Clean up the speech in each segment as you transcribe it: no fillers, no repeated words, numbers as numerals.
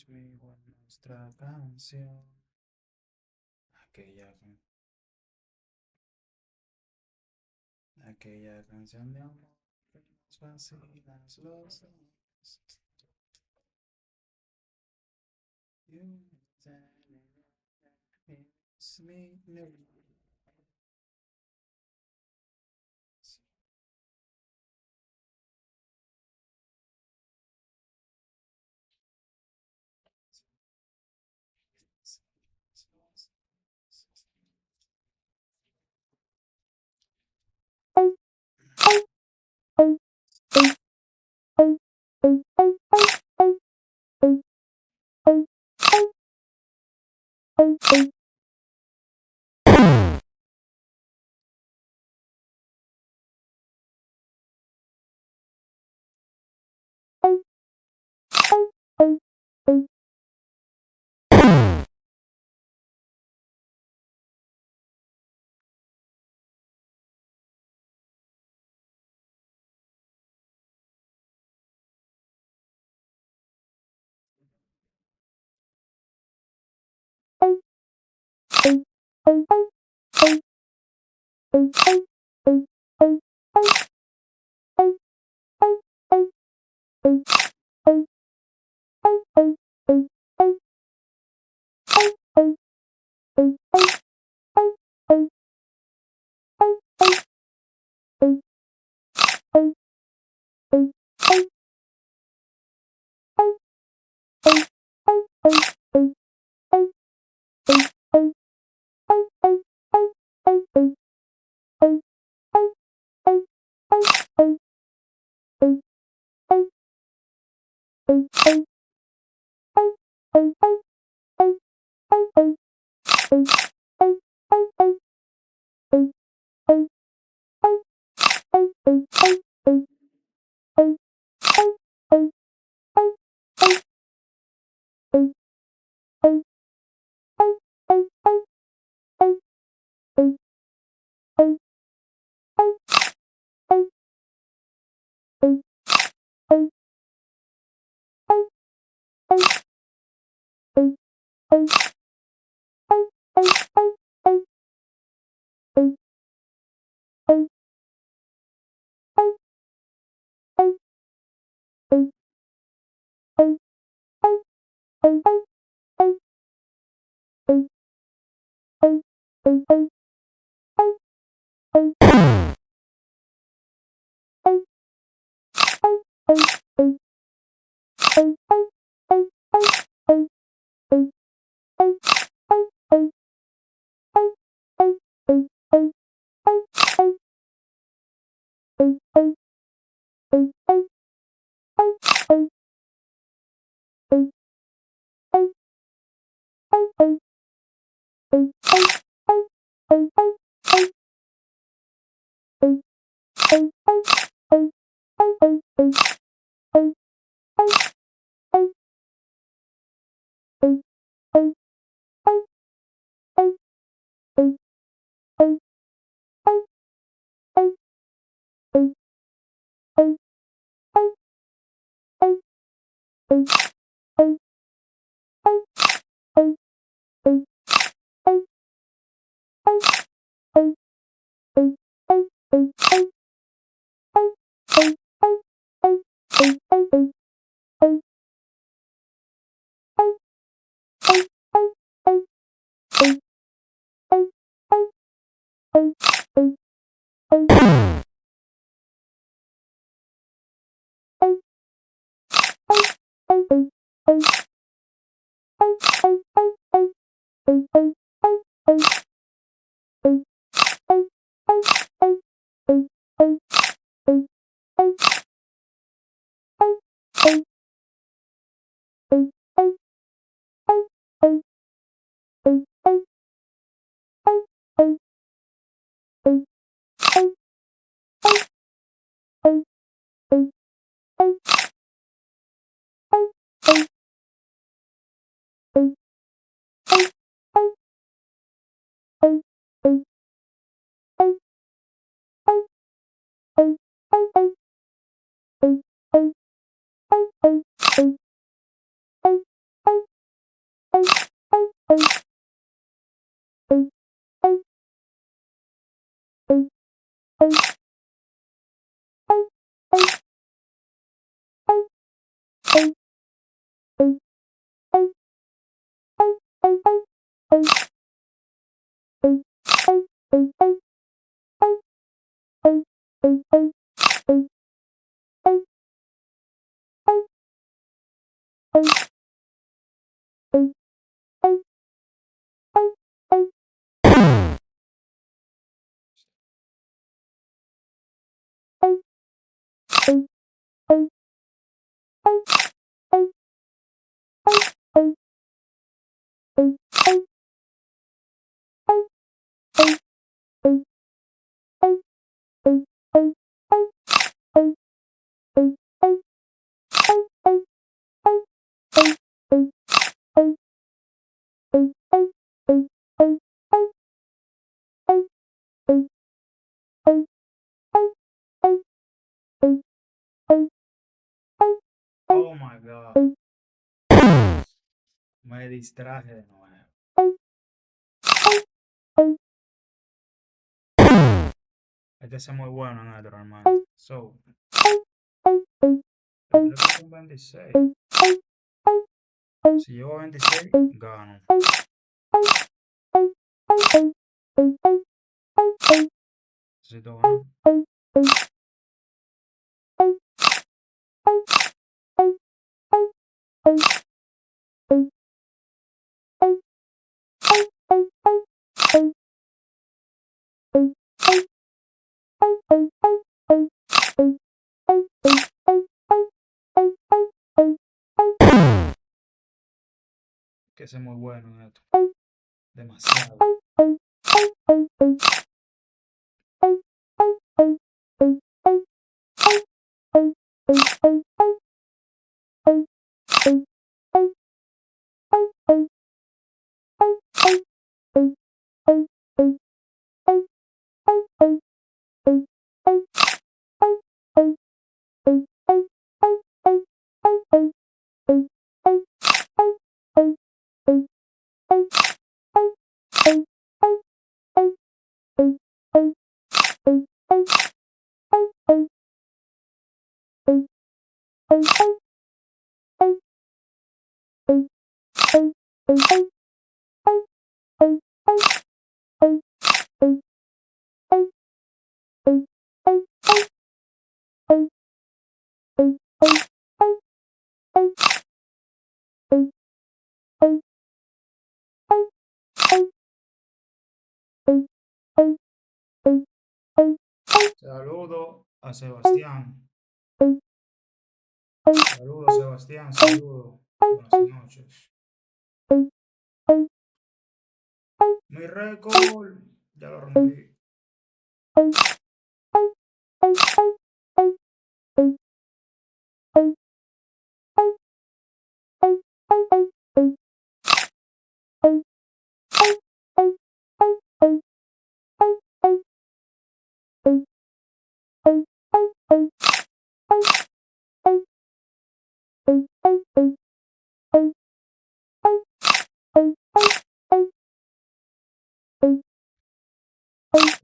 me con nuestra canción. Aquella, aquella canción de amor que nos vacilas los dos. You miss me, no. Oh my God. Me distraje de nuevo. Este es muy bueno, naturalmente. So, tendré que con 26. Si llevo 26, gano. Necesito ganar. Que es muy bueno en esto. Demasiado. Saludo a Sebastián. Saludo, Sebastián. Saludo. Buenas noches. Mi récord. Ya lo rompí.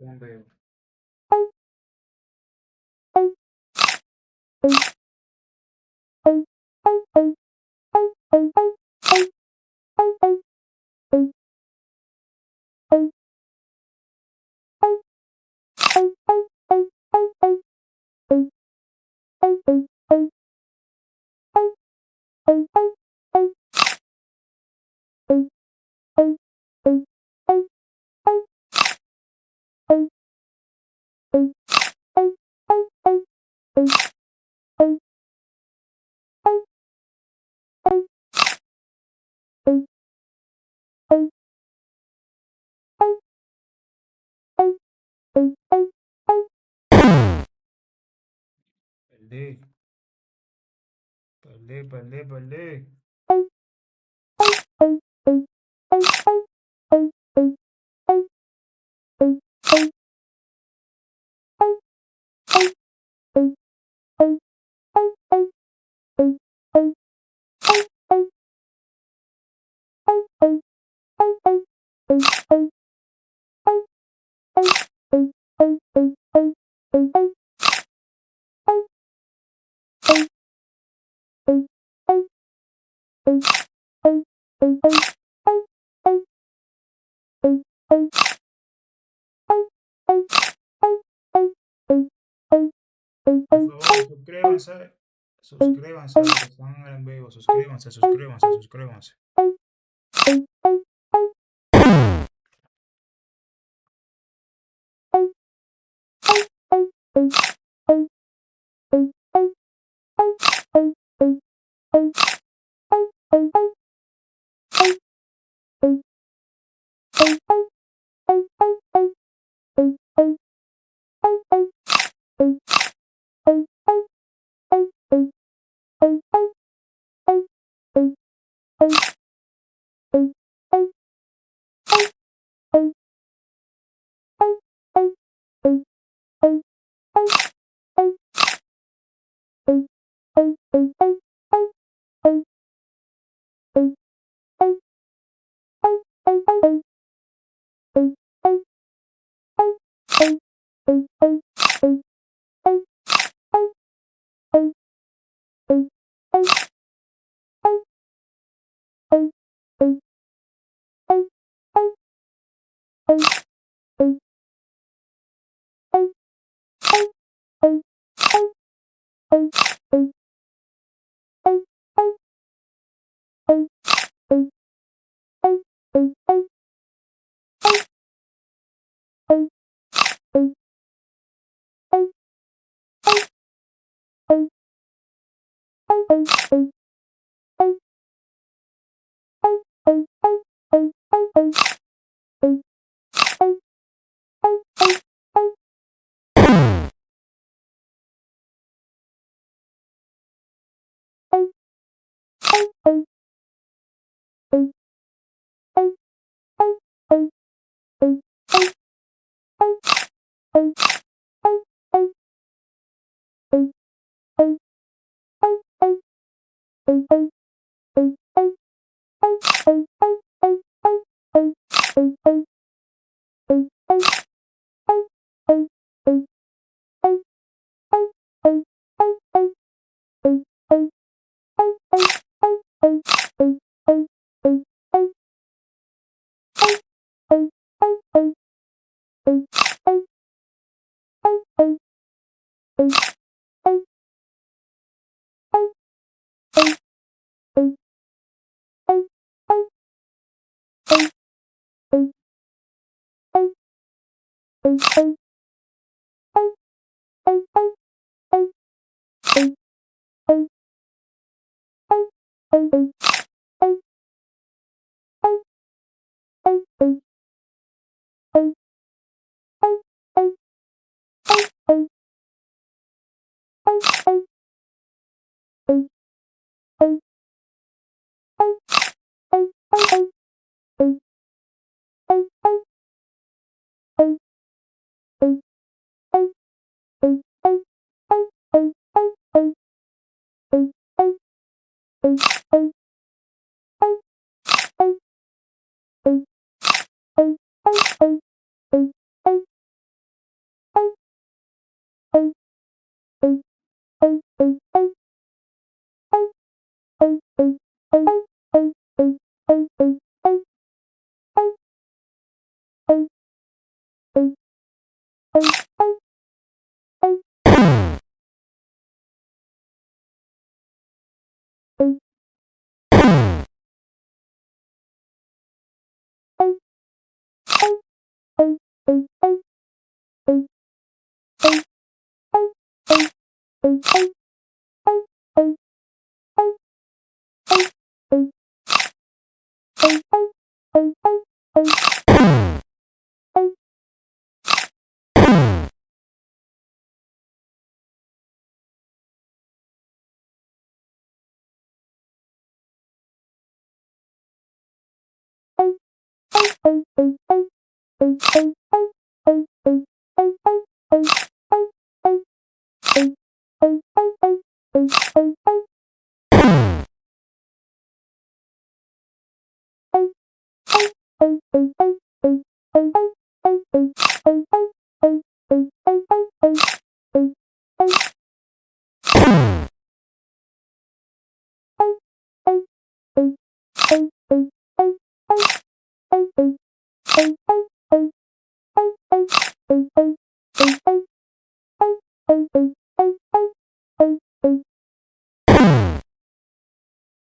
Un veo. Perdí. Perdí. Por favor, suscríbanse, suscríbanse a los que están en vivo, suscríbanse, suscríbanse, suscríbanse.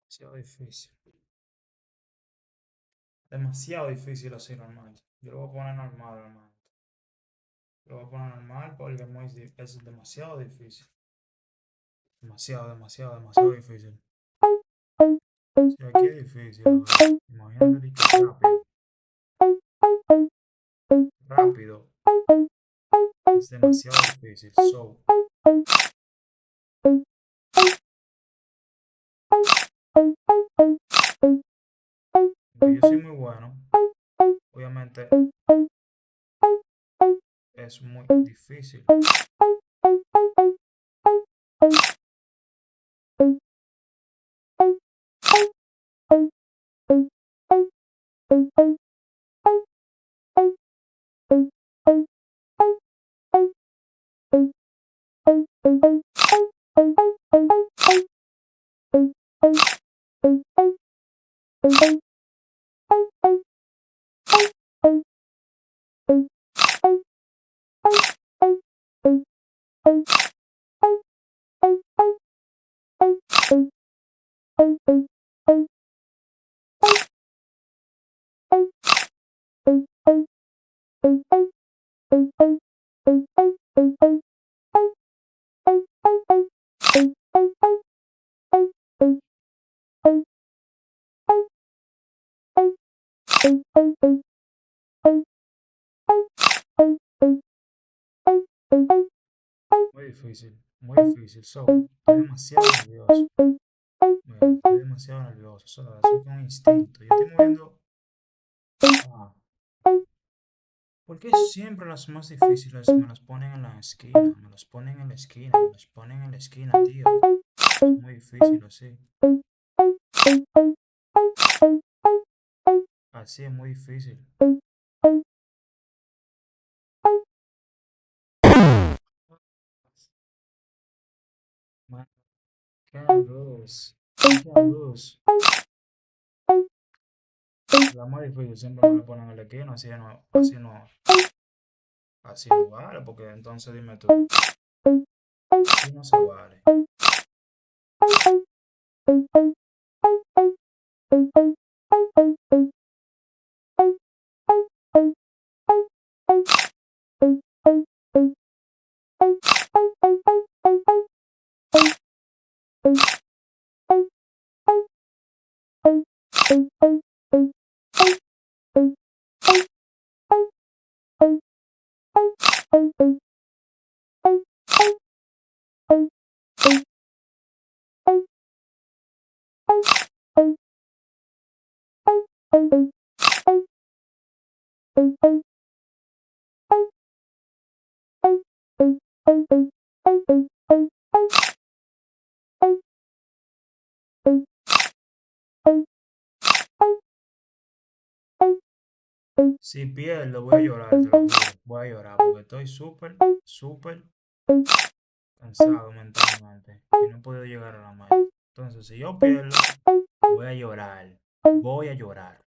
Demasiado difícil. Demasiado difícil así normal. Yo lo voy a poner normal, hermano. Lo voy a poner normal porque es demasiado difícil. Demasiado, demasiado, demasiado difícil. Si aquí es difícil, a ver, imagínate de que rápido. Rápido. Es demasiado difícil. So, aunque yo soy muy bueno, obviamente es muy difícil. Muy difícil, muy difícil. So, estoy demasiado nervioso. Mira, estoy demasiado nervioso. Solo eso es un instinto. Yo estoy moviendo. Ah, ¿por qué siempre las más difíciles me las ponen en la esquina? Me las ponen en la esquina, me las ponen en la esquina, tío. Es muy difícil así. Así es muy difícil. Man, qué luz. Qué luz. La más difícil siempre me la ponen en la esquina, así no vale, porque entonces dime tú, así no se vale. Si pierdo, voy a llorar, te lo juro. Voy a llorar porque estoy súper, súper cansado mentalmente y no he podido llegar a la meta. Entonces, si yo pierdo, voy a llorar. Voy a llorar.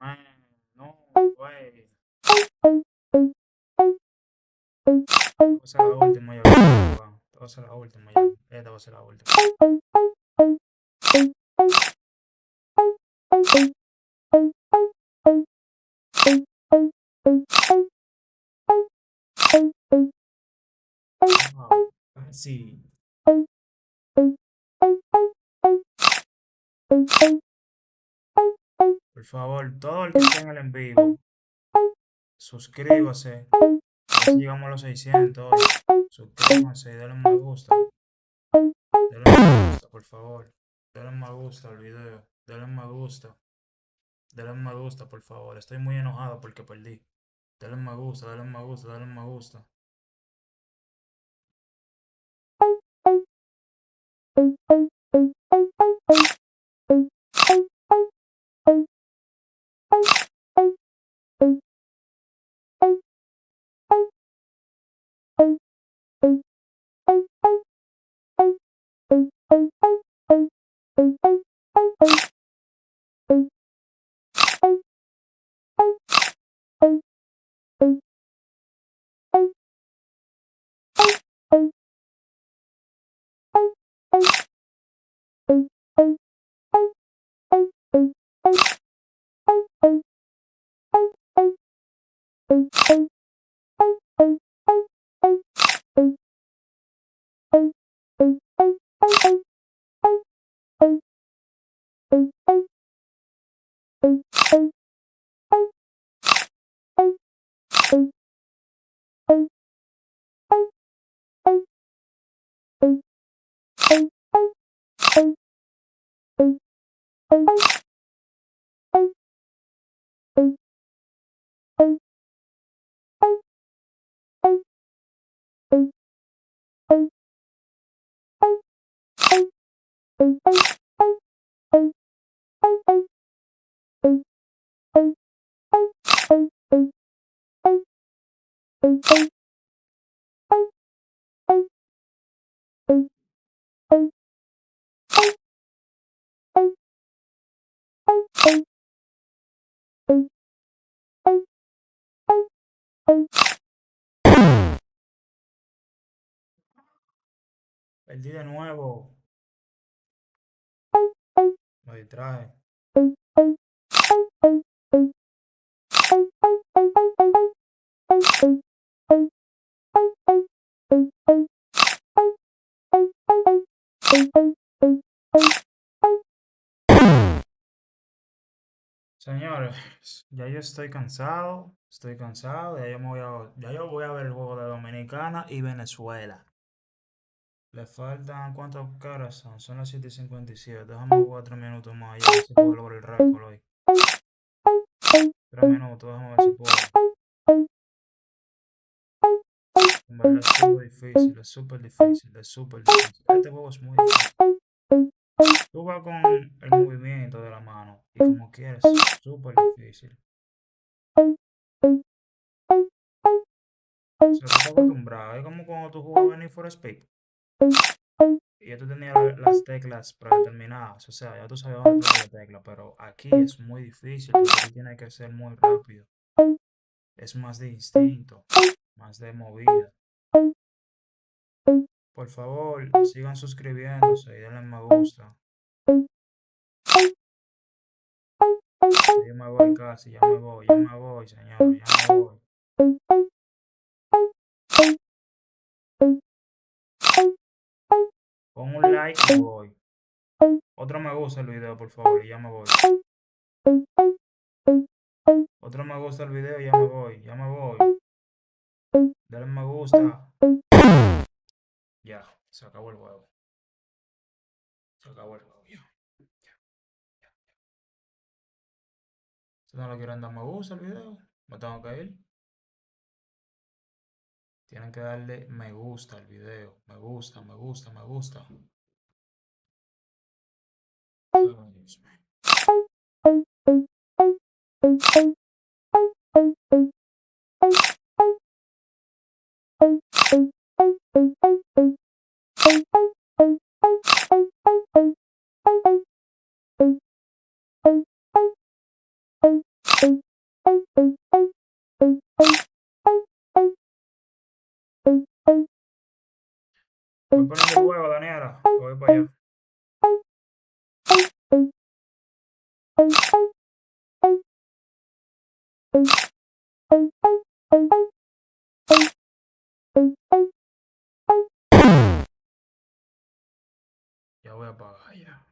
Man, no, güey. Te va a ser la última ya. Te va a ser la última ya. Esta va a ser la última. Wow. Sí. Por favor, todo el que esté en el en vivo, suscríbase. A ver si llegamos a los 600 hoy. Suscríbanse y denle un me gusta. Denle un me gusta, por favor. Denle un me gusta al video. Denle un me gusta. Denle un me gusta, por favor. Estoy muy enojado porque perdí. Denle un me gusta, denle un me gusta, denle un me gusta. Perdí de nuevo. Me distrae. Señores, ya yo estoy cansado, ya yo voy a ver el juego de Dominicana y Venezuela. Le faltan, ¿cuántas caras son? Son las 7:57. Déjame 4 minutos más y a ver si puedo lograr el récord hoy. 3 minutos, déjame ver si puedo. En verdad es súper difícil, es súper difícil, es súper difícil. Este juego es muy difícil. Tú vas con el movimiento de la mano y como quieres, súper difícil. O sea, tú estás acostumbrado. Es como cuando tú jugabas Need for Speed y ya tú tenías las teclas predeterminadas. O sea, ya tú sabías dónde poner la tecla. Pero aquí es muy difícil porque tú tienes que ser muy rápido. Es más de instinto, más de movida. Por favor, sigan suscribiéndose y denle me gusta. Yo me voy casi, ya me voy, señor, ya me voy. Pon un like y voy. Otro me gusta el video, por favor, y ya me voy. otro me gusta al video y ya me voy. Ya me voy. Dale me gusta. Ya, se acabó el juego. Se acabó el juego. Ya. Si no lo quieren dar me gusta al video, me tengo que ir. Tienen que darle me gusta al video. Me gusta, me gusta, me gusta. Ay, Dios mío. Voy poniendo el juego, Daniela. Voy para allá. Ya voy a apagar ya.